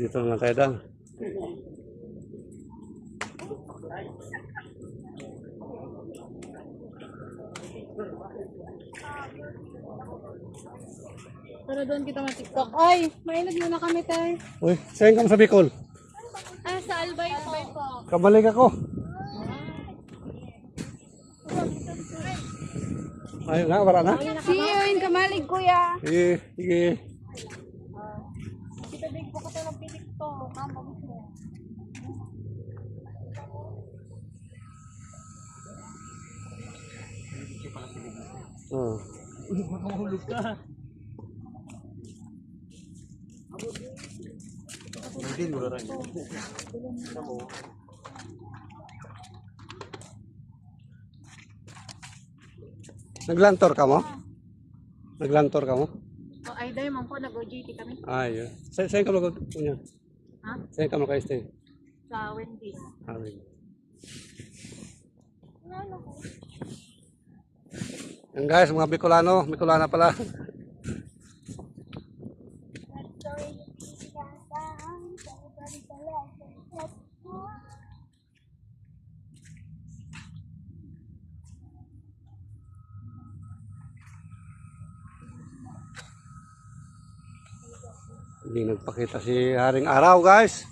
Dito na tayo Dan. Pero doon kita ma-tiktok. Ay, mainag muna kami tayo. Uy, saan ka mo sa Bicol? Ah, sa Albay po. Kabalik ako. Ayun na, wala na? See you in Kamalig, kuya. Sige, sige. Kita big po ka ng pilik to. Mama mo. Oh. Mahulog ka. Hindi mo rin. Naglantor ka mo? Naglantor ka mo? Oh, ay, dahil man po, nag-OJT kami. Ay, saan ka mag... Ha? Saan ka mag-stay? Sa Wendy's. Ay. Yan guys, mga Bicolano, Bicolana pala. Hindi nagpakita si Haring Araw guys.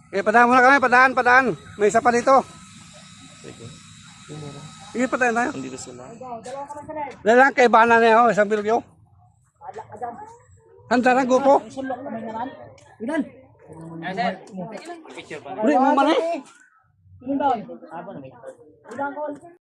Padaan muna kami, padaan. May isa pa dito. Sige, padaan tayo. Hindi sila. Dalang kay bana niya, isang bilog. Handa na, gupo. Picture pa. Uli, mo man eh.